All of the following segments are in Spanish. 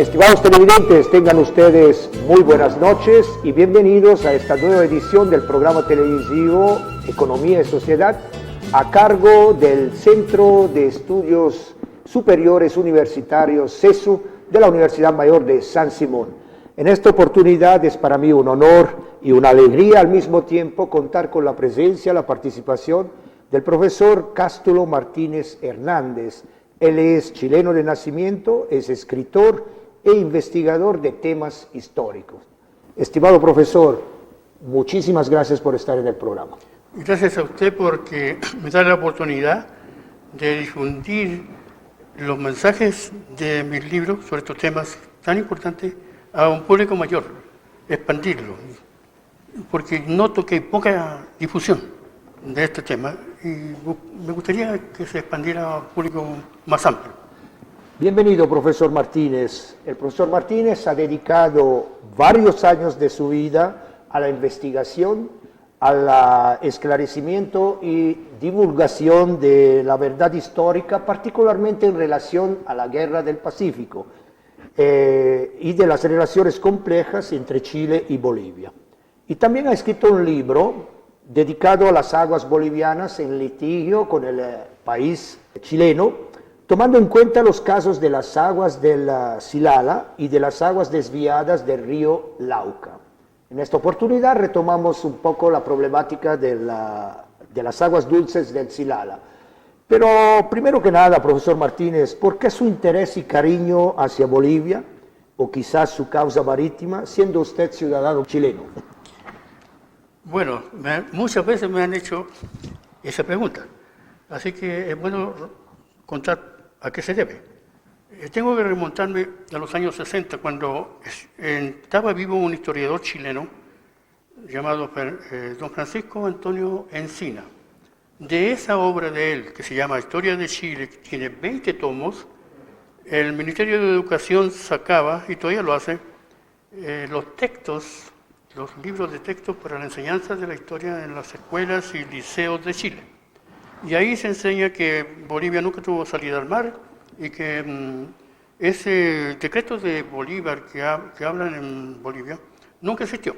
Estimados televidentes, tengan ustedes muy buenas noches y bienvenidos a esta nueva edición del programa televisivo Economía y Sociedad a cargo del Centro de Estudios Superiores Universitarios CESU de la Universidad Mayor de San Simón. En esta oportunidad es para mí un honor y una alegría al mismo tiempo contar con la presencia, la participación del profesor Cástulo Martínez Hernández. Él es chileno de nacimiento, es escritor e investigador de temas históricos. Estimado profesor, muchísimas gracias por estar en el programa. Gracias a usted porque me da la oportunidad de difundir los mensajes de mis libros sobre estos temas tan importantes a un público mayor, expandirlo, porque noto que hay poca difusión de este tema y me gustaría que se expandiera a un público más amplio. Bienvenido, profesor Martínez. El profesor Martínez ha dedicado varios años de su vida a la investigación, al esclarecimiento y divulgación de la verdad histórica, particularmente en relación a la Guerra del Pacífico y de las relaciones complejas entre Chile y Bolivia. Y también ha escrito un libro dedicado a las aguas bolivianas en litigio con el país chileno, tomando en cuenta los casos de las aguas del Silala y de las aguas desviadas del río Lauca. En esta oportunidad retomamos un poco la problemática de las aguas dulces del Silala. Pero primero que nada, profesor Martínez, ¿por qué su interés y cariño hacia Bolivia, o quizás su causa marítima, siendo usted ciudadano chileno? Bueno, muchas veces me han hecho esa pregunta, así que es bueno contar a qué se debe. Tengo que remontarme a los años 60, cuando estaba vivo un historiador chileno llamado don Francisco Antonio Encina. De esa obra de él, que se llama Historia de Chile, que tiene 20 tomos, el Ministerio de Educación sacaba, y todavía lo hace, los textos, los libros de texto para la enseñanza de la historia en las escuelas y liceos de Chile. Y ahí se enseña que Bolivia nunca tuvo salida al mar y que ese decreto de Bolívar que hablan en Bolivia nunca existió,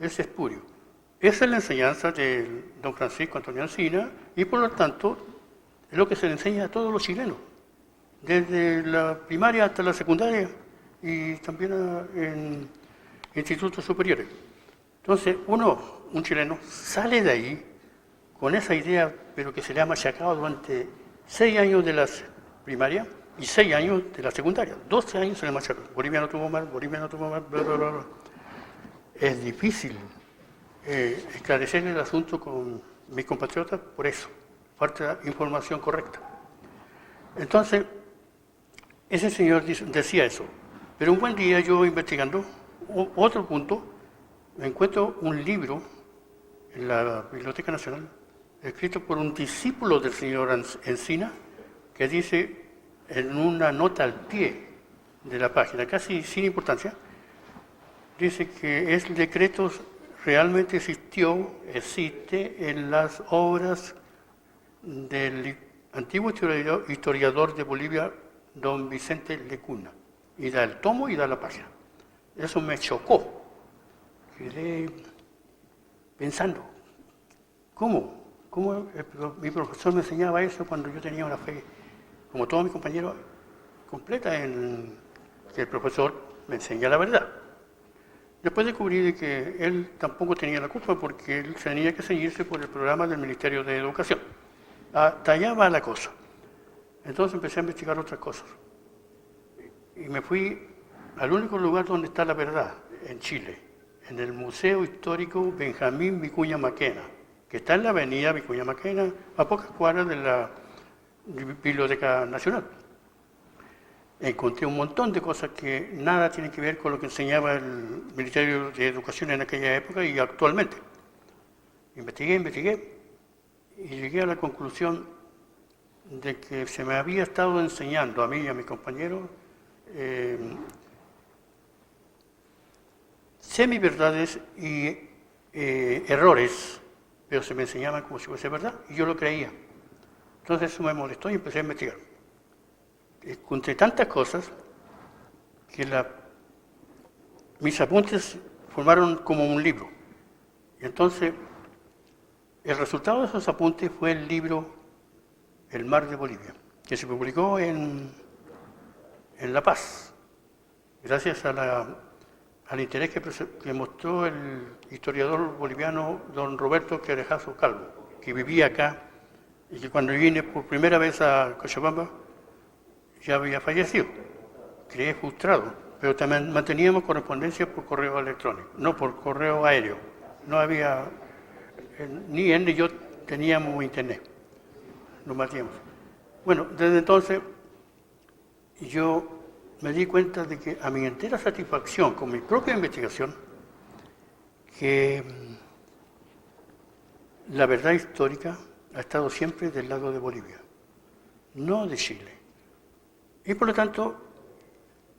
es espurio. Esa es la enseñanza de don Francisco Antonio Encina y por lo tanto es lo que se le enseña a todos los chilenos, desde la primaria hasta la secundaria y también en institutos superiores. Entonces un chileno sale de ahí con esa idea, pero que se le ha machacado durante 6 años de la primaria y 6 años de la secundaria. 12 años se le machacó. Bolivia no tuvo mar, Bolivia no tuvo mar, bla, bla, bla, bla. Es difícil esclarecer el asunto con mis compatriotas por eso, falta de información correcta. Entonces, ese señor decía eso. Pero un buen día yo investigando otro punto, me encuentro un libro en la Biblioteca Nacional, escrito por un discípulo del señor Encina, que dice en una nota al pie de la página, casi sin importancia, dice que el decreto realmente existe en las obras del antiguo historiador de Bolivia, don Vicente Lecuna, y da el tomo y da la página. Eso me chocó. Quedé pensando, ¿cómo mi profesor me enseñaba eso cuando yo tenía una fe, como todos mis compañeros, completa en que el profesor me enseña la verdad? Después descubrí que él tampoco tenía la culpa porque él tenía que seguirse por el programa del Ministerio de Educación. Hasta allá va la cosa. Entonces empecé a investigar otras cosas. Y me fui al único lugar donde está la verdad, en Chile, en el Museo Histórico Benjamín Vicuña Maquena, que está en la avenida Vicuña Maquena, a pocas cuadras de la Biblioteca Nacional. Encontré un montón de cosas que nada tienen que ver con lo que enseñaba el Ministerio de Educación en aquella época y actualmente. Investigué y llegué a la conclusión de que se me había estado enseñando a mí y a mis compañeros semiverdades y errores, pero se me enseñaban como si fuese verdad y yo lo creía. Entonces eso me molestó y empecé a investigar. Encontré tantas cosas que mis apuntes formaron como un libro. Y entonces, el resultado de esos apuntes fue el libro El mar de Bolivia, que se publicó en La Paz, gracias al interés que mostró el historiador boliviano don Roberto Querejazo Calvo, que vivía acá y que cuando vine por primera vez a Cochabamba ya había fallecido. Quedé frustrado, pero también manteníamos correspondencia por correo electrónico, no por correo aéreo. No había, ni él ni yo teníamos internet, nos matíamos. Bueno, desde entonces yo me di cuenta de que a mi entera satisfacción con mi propia investigación, que la verdad histórica ha estado siempre del lado de Bolivia, no de Chile. Y por lo tanto,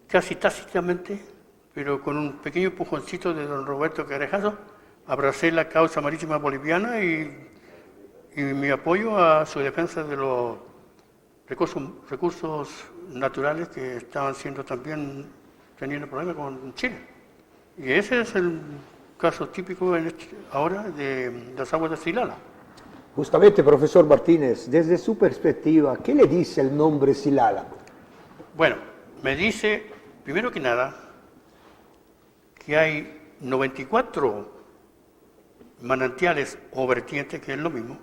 casi tácitamente, pero con un pequeño empujoncito de don Roberto Querejazo, abracé la causa marítima boliviana y mi apoyo a su defensa de los recursos naturales que estaban siendo también teniendo problemas con Chile. Y ese es el caso típico ahora de las aguas de Silala. Justamente, profesor Martínez, desde su perspectiva, ¿qué le dice el nombre Silala? Bueno, me dice, primero que nada, que hay 94 manantiales o vertientes, que es lo mismo,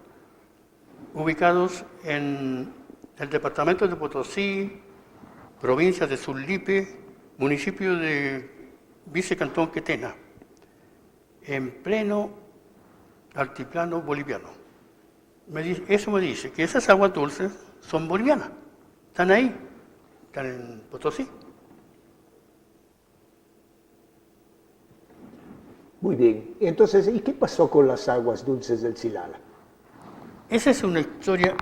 ubicados en el departamento de Potosí, provincia de Surlipe, municipio de Vicecantón Quetena, en pleno altiplano boliviano. Eso me dice que esas aguas dulces son bolivianas, están ahí, están en Potosí. Muy bien. Entonces, ¿y qué pasó con las aguas dulces del Silala? Esa es una historia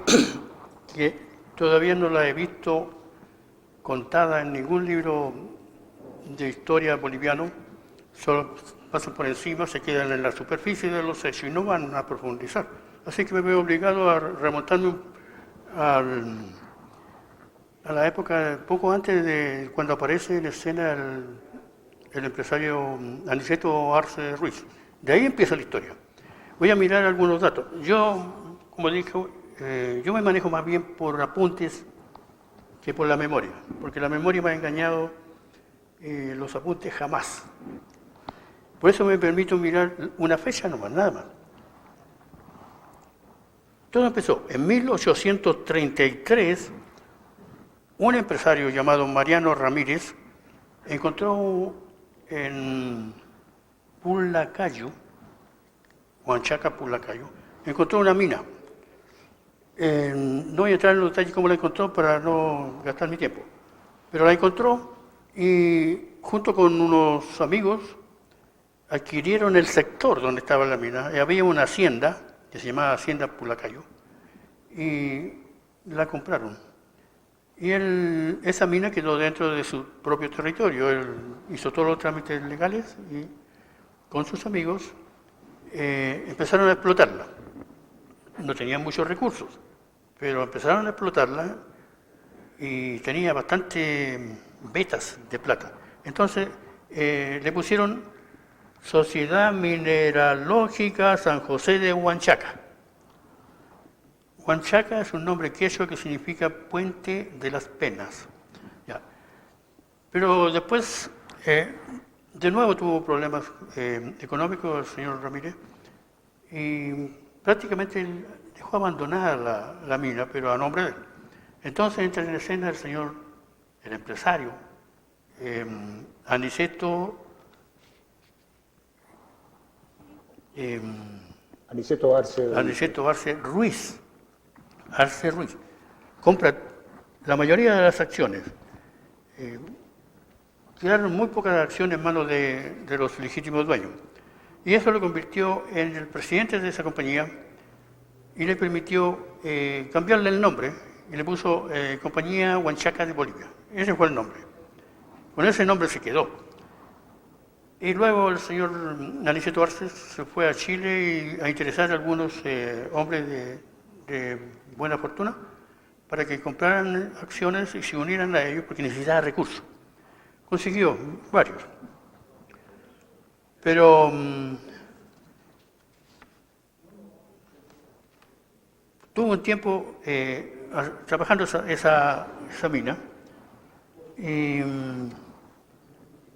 que todavía no la he visto contada en ningún libro de historia boliviano, solo pasan por encima, se quedan en la superficie de los hechos y no van a profundizar. Así que me veo obligado a remontarme a la época poco antes de cuando aparece en escena el empresario Aniceto Arce Ruiz. De ahí empieza la historia. Voy a mirar algunos datos. Yo, como dije, yo me manejo más bien por apuntes que por la memoria, porque la memoria me ha engañado, los apuntes jamás. Por eso me permito mirar una fecha nomás, nada más. Todo empezó en 1833. Un empresario llamado Mariano Ramírez encontró en Pulacayo, Huanchaca, Pulacayo, encontró una mina. No voy a entrar en los detalles cómo la encontró para no gastar mi tiempo, pero la encontró y junto con unos amigos adquirieron el sector donde estaba la mina. Y había una hacienda que se llamaba Hacienda Pulacayo y la compraron. Y esa mina quedó dentro de su propio territorio. Él hizo todos los trámites legales y con sus amigos empezaron a explotarla. No tenían muchos recursos, pero empezaron a explotarla y tenía bastante vetas de plata. Entonces le pusieron Sociedad Mineralógica San José de Huanchaca. Huanchaca es un nombre quechua que significa puente de las penas. Ya. Pero después, de nuevo tuvo problemas económicos el señor Ramírez y prácticamente dejó abandonada la mina, pero a nombre de él. Entonces entra en escena el empresario, Aniceto Arce Ruiz. Arce Ruiz. Compra la mayoría de las acciones. Quedaron muy pocas acciones en manos de los legítimos dueños. Y eso lo convirtió en el presidente de esa compañía y le permitió cambiarle el nombre y le puso Compañía Huanchaca de Bolivia. Ese fue el nombre. Con ese nombre se quedó. Y luego el señor Aniceto Arce se fue a Chile a interesar a algunos hombres de buena fortuna para que compraran acciones y se unieran a ellos porque necesitaba recursos. consiguió varios. Pero tuvo un tiempo trabajando esa mina y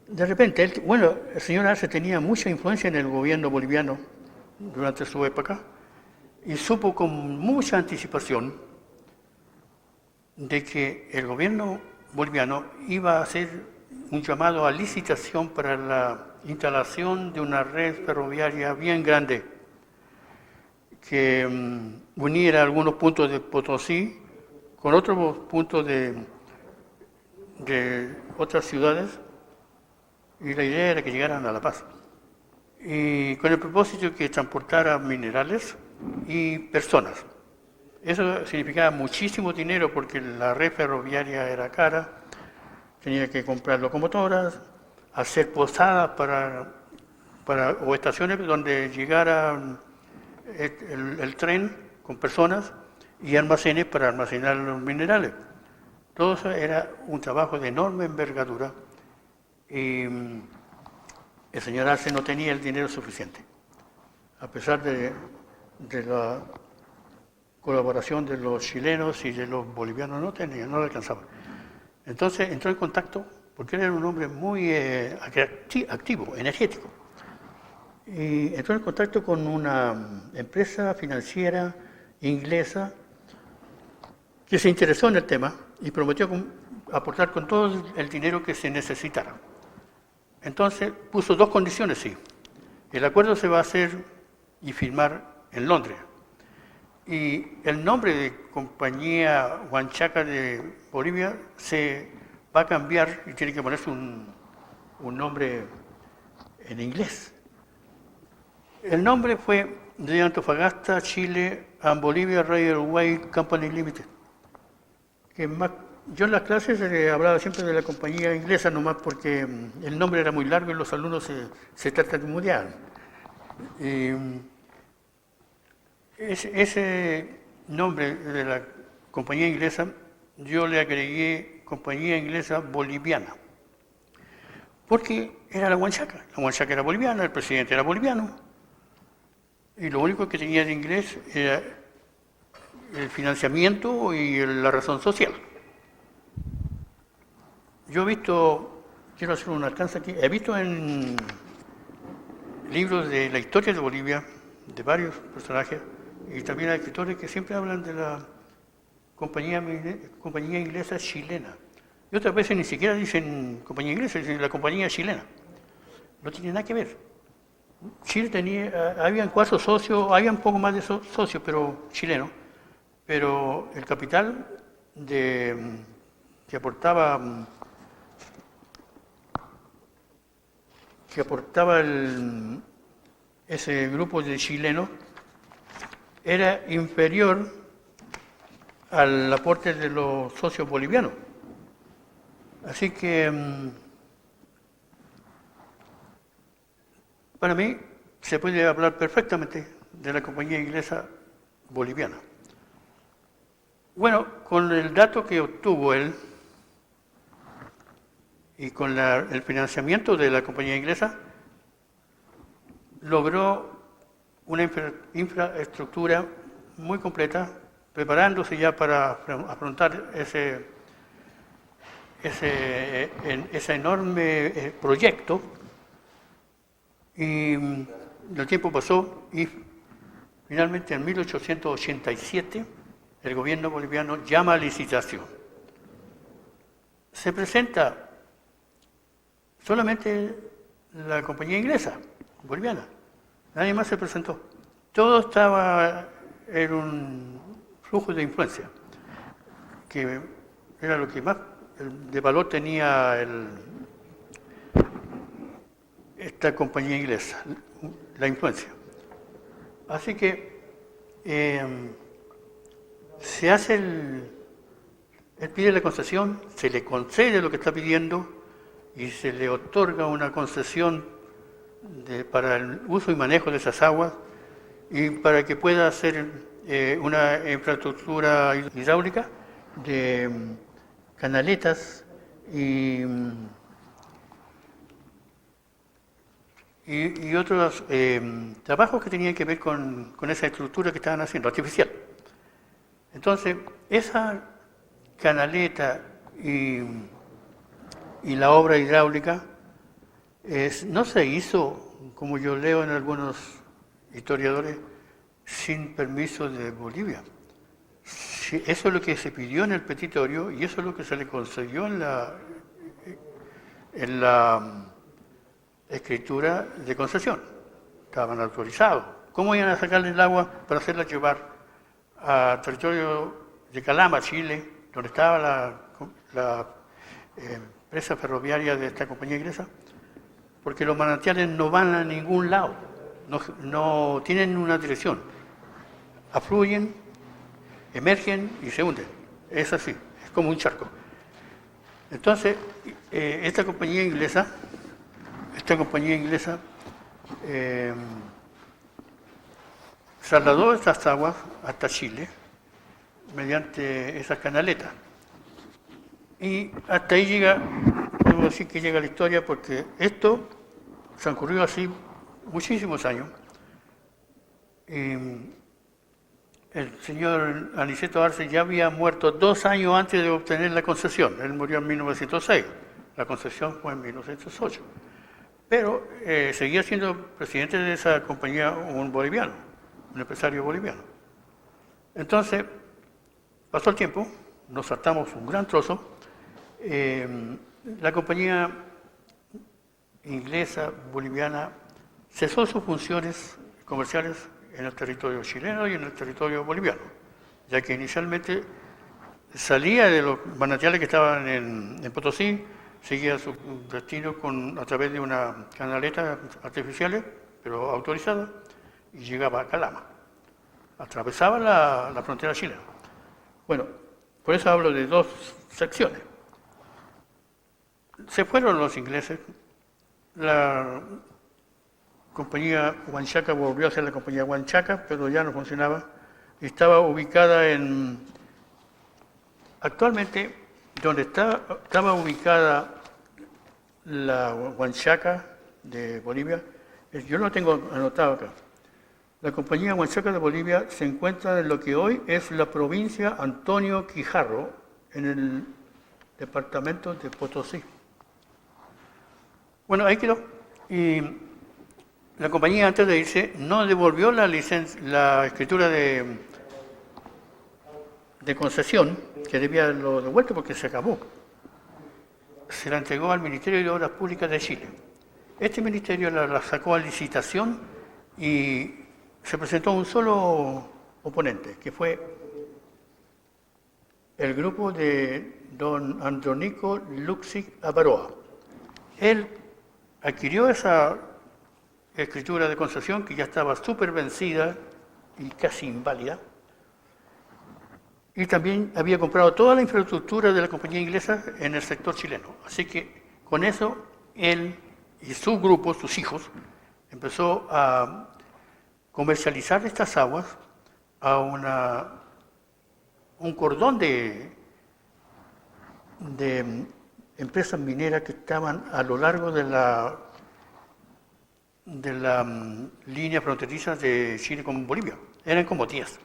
de repente, el señor Arce tenía mucha influencia en el gobierno boliviano durante su época y supo con mucha anticipación de que el gobierno boliviano iba a hacer un llamado a licitación para la instalación de una red ferroviaria bien grande que uniera algunos puntos de Potosí con otros puntos de otras ciudades, y la idea era que llegaran a La Paz. Y con el propósito que transportara minerales y personas. Eso significaba muchísimo dinero porque la red ferroviaria era cara, tenía que comprar locomotoras, hacer posadas o estaciones donde llegara el tren con personas y almacenes para almacenar los minerales. Todo eso era un trabajo de enorme envergadura y el señor Arce no tenía el dinero suficiente, a pesar de la colaboración de los chilenos y de los bolivianos, no le alcanzaba. Entonces entró en contacto, porque él era un hombre muy activo, energético, y entró en contacto con una empresa financiera inglesa que se interesó en el tema y prometió aportar con todo el dinero que se necesitara. Entonces puso dos condiciones, sí. El acuerdo se va a hacer y firmar en Londres. Y el nombre de Compañía Huanchaca de Bolivia se va a cambiar y tiene que ponerse un nombre en inglés. El nombre fue de Antofagasta, Chile, and Bolivia Railway Company Limited. Yo en las clases hablaba siempre de la compañía inglesa nomás porque el nombre era muy largo y los alumnos se tartamudeaban. Ese nombre de la compañía inglesa, yo le agregué Compañía Inglesa Boliviana, porque era la Huanchaca era boliviana, el presidente era boliviano, y lo único que tenía de inglés era el financiamiento y la razón social. Yo quiero hacer un alcance aquí, he visto en libros de la historia de Bolivia, de varios personajes, y también hay escritores que siempre hablan de la compañía inglesa chilena. Y otras veces ni siquiera dicen compañía inglesa, dicen la compañía chilena. No tiene nada que ver. Chile habían 4 socios, había un poco más de socios, pero chilenos. Pero el capital que aportaba ese grupo de chilenos era inferior al aporte de los socios bolivianos. Así que para mí se puede hablar perfectamente de la compañía inglesa boliviana. Bueno, con el dato que obtuvo él y con el financiamiento de la compañía inglesa, logró una infraestructura muy completa, preparándose ya para afrontar ese enorme proyecto. Y el tiempo pasó y finalmente en 1887 el gobierno boliviano llama a licitación. Se presenta solamente la compañía inglesa, boliviana. Nadie más se presentó. Todo estaba en un flujo de influencia, que era lo que más de valor tenía esta compañía inglesa, la influencia. Así que se hace él pide la concesión, se le concede lo que está pidiendo y se le otorga una concesión para el uso y manejo de esas aguas y para que pueda hacer una infraestructura hidráulica de canaletas y y otros trabajos que tenían que ver con esa estructura que estaban haciendo, artificial. Entonces, esa canaleta y la obra hidráulica no se hizo, como yo leo en algunos historiadores, sin permiso de Bolivia. Sí, eso es lo que se pidió en el petitorio y eso es lo que se le concedió en la escritura de concesión. Estaban autorizados. ¿Cómo iban a sacarle el agua para hacerla llevar al territorio de Calama, Chile, donde estaba la empresa ferroviaria de esta compañía inglesa? Porque los manantiales no van a ningún lado, no tienen una dirección. Afluyen, emergen y se hunden. Es así, es como un charco. Entonces, esta compañía inglesa trasladó estas aguas hasta Chile mediante esas canaletas. Y hasta ahí llega, podemos decir que llega la historia, porque esto transcurrió así muchísimos años. El señor Aniceto Arce ya había muerto 2 años antes de obtener la concesión. Él murió en 1906. La concesión fue en 1908. Pero seguía siendo presidente de esa compañía un boliviano, un empresario boliviano. Entonces, pasó el tiempo, nos saltamos un gran trozo. La compañía inglesa boliviana cesó sus funciones comerciales en el territorio chileno y en el territorio boliviano, ya que inicialmente salía de los manantiales que estaban en Potosí, seguía su destino a través de una canaleta artificiales, pero autorizada, y llegaba a Calama. Atravesaba la frontera chilena. Bueno, por eso hablo de 2 secciones. Se fueron los ingleses, la compañía Huanchaca volvió a ser la compañía Huanchaca, pero ya no funcionaba. Estaba ubicada actualmente, donde estaba ubicada la Huanchaca de Bolivia, yo lo tengo anotado acá. La compañía Huanchaca de Bolivia se encuentra en lo que hoy es la provincia Antonio Quijarro, en el departamento de Potosí. Bueno, ahí quedó. Y la compañía, antes de irse, no devolvió la escritura de concesión, que debía haberlo devuelto porque se acabó. Se la entregó al Ministerio de Obras Públicas de Chile. Este ministerio la sacó a licitación y se presentó un solo oponente, que fue el grupo de don Andrónico Luksic Avaroa. Él adquirió esa escritura de concesión que ya estaba súper vencida y casi inválida, y también había comprado toda la infraestructura de la compañía inglesa en el sector chileno. Así que con eso él y su grupo, sus hijos, empezó a comercializar estas aguas a un cordón de empresas mineras que estaban a lo largo de la línea fronteriza de Chile con Bolivia. Eran como 10.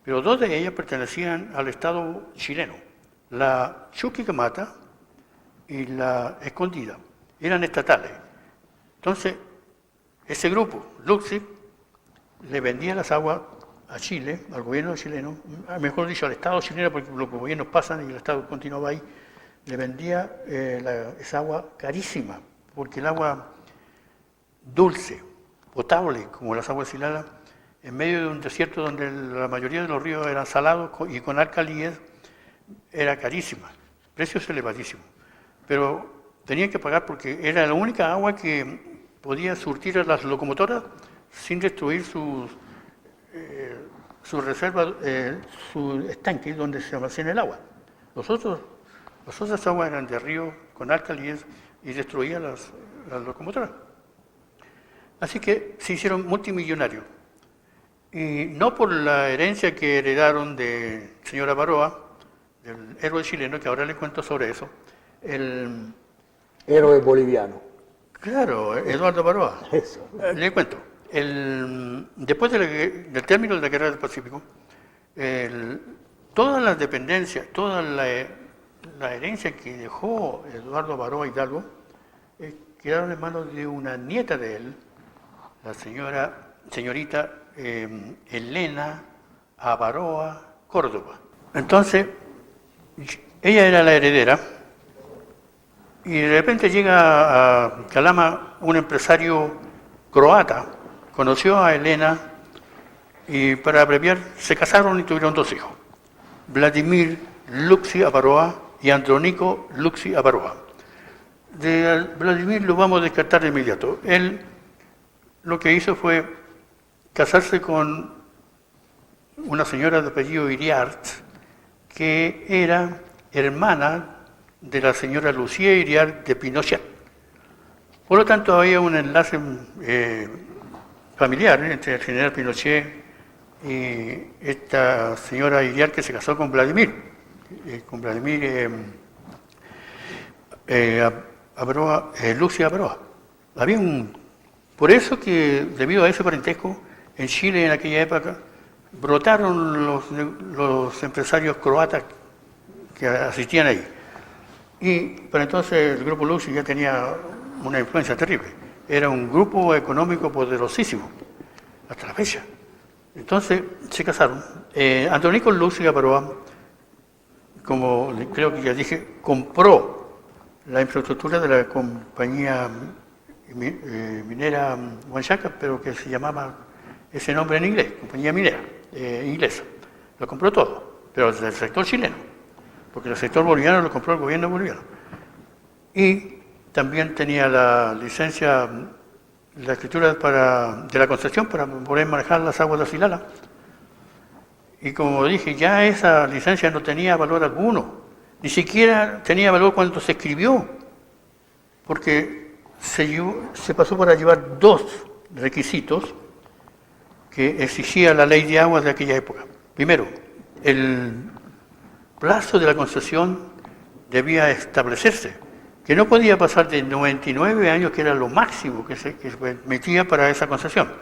Pero 2 de ellas pertenecían al Estado chileno, la Chuquicamata y la Escondida. Eran estatales. Entonces, ese grupo, Luksic, le vendía las aguas a Chile, al gobierno chileno, mejor dicho, al Estado chileno, porque los gobiernos pasan y el Estado continuaba ahí, le vendía esa agua carísima, porque el agua dulce, potable, como las aguas siladas, en medio de un desierto donde la mayoría de los ríos eran salados y con alcalíes, era carísima, precios elevadísimos. Pero tenían que pagar porque era la única agua que podía surtir a las locomotoras sin destruir sus reservas, su estanque donde se almacena el agua. Las otras aguas eran de río con alcalíes y destruían las locomotoras. Así que se hicieron multimillonarios. Y no por la herencia que heredaron del señor Avaroa, del héroe chileno, que ahora les cuento sobre eso. Héroe boliviano. Claro, Eduardo Baroa. Eso. Le cuento. Después del término de la Guerra del Pacífico, todas las dependencias, toda la herencia que dejó Eduardo Baroa Hidalgo, quedaron en manos de una nieta de él, la señorita Elena Abaroa Córdoba. Entonces, ella era la heredera y de repente llega a Calama un empresario croata, conoció a Elena y para abreviar se casaron y tuvieron 2 hijos, Vladimir Luxi Abaroa y Andrónico Luxi Abaroa. De Vladimir lo vamos a descartar de inmediato. Él lo que hizo fue casarse con una señora de apellido Iriart, que era hermana de la señora Lucía Iriart de Pinochet. Por lo tanto, había un enlace familiar entre el general Pinochet y esta señora Iriart que se casó con Vladimir Abaroa, Luxi Abaroa. Por eso que, debido a ese parentesco, en Chile en aquella época brotaron los empresarios croatas que asistían ahí. Y para entonces el grupo Luxi ya tenía una influencia terrible. Era un grupo económico poderosísimo, hasta la fecha. Entonces se casaron. Andrónico Luxi Abaroa, como creo que ya dije, compró la infraestructura de la compañía minera Huanchaca, pero que se llamaba ese nombre en inglés, compañía minera inglesa. Lo compró todo, pero del sector chileno, porque el sector boliviano lo compró el gobierno boliviano. Y también tenía la licencia, la escritura de la concesión para poder manejar las aguas de Silala. Y como dije, ya esa licencia no tenía valor alguno, ni siquiera tenía valor cuando se escribió, porque se pasó para llevar 2 requisitos que exigía la ley de aguas de aquella época. Primero, el plazo de la concesión debía establecerse, que no podía pasar de 99 años, que era lo máximo que se permitía para esa concesión.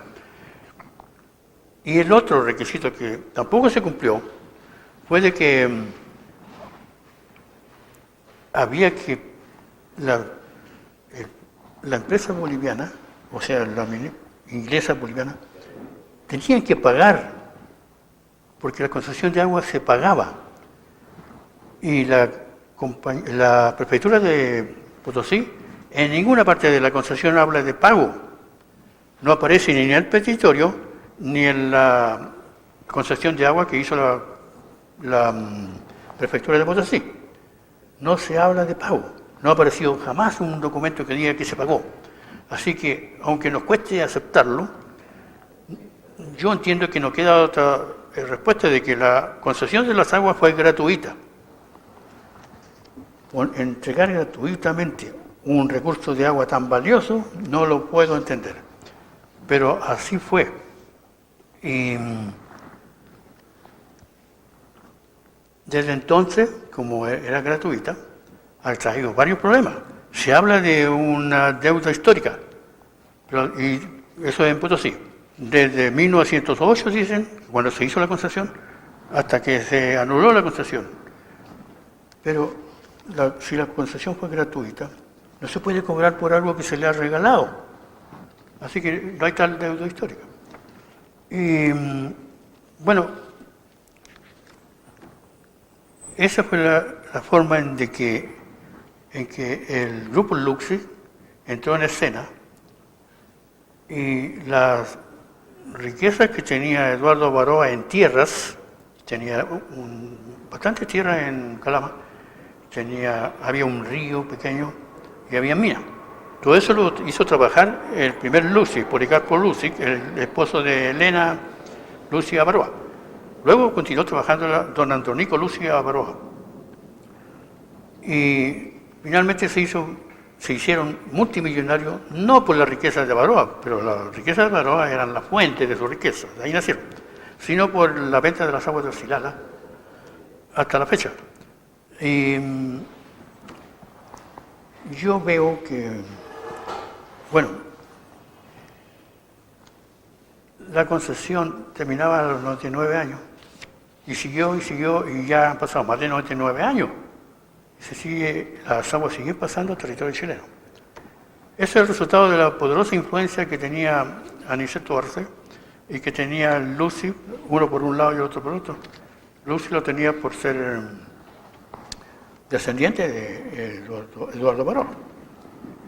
Y el otro requisito que tampoco se cumplió fue de que había que la empresa boliviana, o sea, la inglesa boliviana, tenían que pagar, porque la concesión de agua se pagaba. Y la prefectura de Potosí, en ninguna parte de la concesión habla de pago. No aparece ni en el petitorio, ni en la concesión de agua que hizo la prefectura de Potosí. No se habla de pago. No ha aparecido jamás un documento que diga que se pagó. Así que, aunque nos cueste aceptarlo, yo entiendo que nos queda otra respuesta de que la concesión de las aguas fue gratuita. Entregar gratuitamente un recurso de agua tan valioso no lo puedo entender. Pero así fue. Y desde entonces, como era gratuita, ha traído varios problemas. Se habla de una deuda histórica, y eso es en Potosí. Desde 1908, dicen, cuando se hizo la concesión, hasta que se anuló la concesión. Pero si la concesión fue gratuita, no se puede cobrar por algo que se le ha regalado. Así que no hay tal deuda histórica. Y bueno, esa fue la forma en que el grupo Luxi entró en escena, y las riquezas que tenía Eduardo Baroa en tierras, tenía bastante tierra en Calama, había un río pequeño y había minas. Todo eso lo hizo trabajar el primer Luxi, Policarpo Luxi, el esposo de Elena Luxi Abaroa. Luego continuó trabajando don Andrónico Luxi Abaroa. Y finalmente se hicieron multimillonarios, no por la riqueza de Baroa, pero las riquezas de Baroa eran la fuente de su riqueza, de ahí nacieron, sino por la venta de las aguas de Silala hasta la fecha. Y yo veo que Bueno, la concesión terminaba a los 99 años y siguió y ya han pasado más de 99 años. Las aguas siguen pasando al territorio chileno. Ese es el resultado de la poderosa influencia que tenía Aniceto Arce y que tenía Lucy, uno por un lado y otro por otro. Lucy lo tenía por ser descendiente de Eduardo Barón.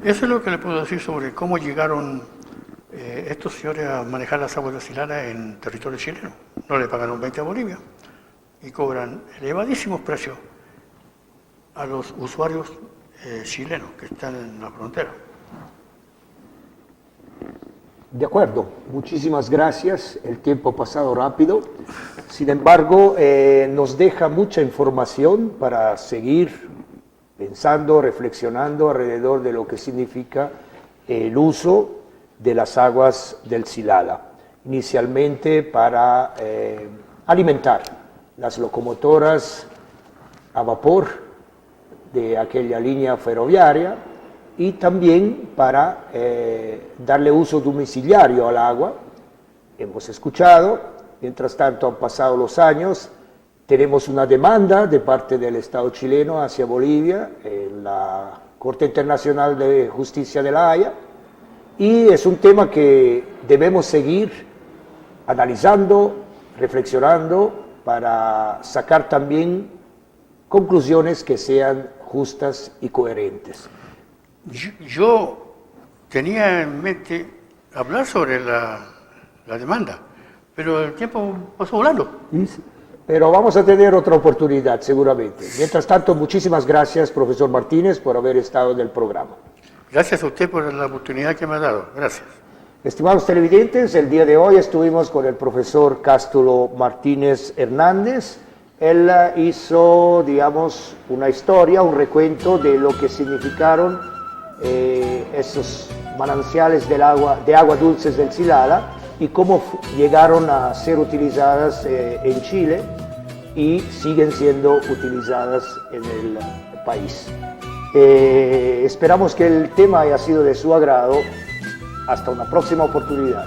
Eso es lo que le puedo decir sobre cómo llegaron estos señores a manejar las aguas de Silala en territorio chileno. No le pagaron 20 a Bolivia y cobran elevadísimos precios a los usuarios chilenos que están en la frontera. De acuerdo, muchísimas gracias. El tiempo ha pasado rápido. Sin embargo, nos deja mucha información para seguir pensando, reflexionando alrededor de lo que significa el uso de las aguas del Silala. Inicialmente para alimentar las locomotoras a vapor de aquella línea ferroviaria, y también para darle uso domiciliario al agua. Hemos escuchado, mientras tanto han pasado los años, tenemos una demanda de parte del Estado chileno hacia Bolivia en la Corte Internacional de Justicia de La Haya, y es un tema que debemos seguir analizando, reflexionando, para sacar también conclusiones que sean justas y coherentes. Yo tenía en mente hablar sobre la demanda, pero el tiempo pasó volando. Pero vamos a tener otra oportunidad seguramente. Mientras tanto, muchísimas gracias, profesor Martínez, por haber estado en el programa. Gracias a usted por la oportunidad que me ha dado. Gracias. Estimados televidentes, el día de hoy estuvimos con el profesor Cástulo Martínez Hernández. Él hizo, digamos, una historia, un recuento de lo que significaron esos mananciales de agua dulces del Silala y cómo llegaron a ser utilizadas en Chile y siguen siendo utilizadas en el país. Esperamos que el tema haya sido de su agrado. Hasta una próxima oportunidad.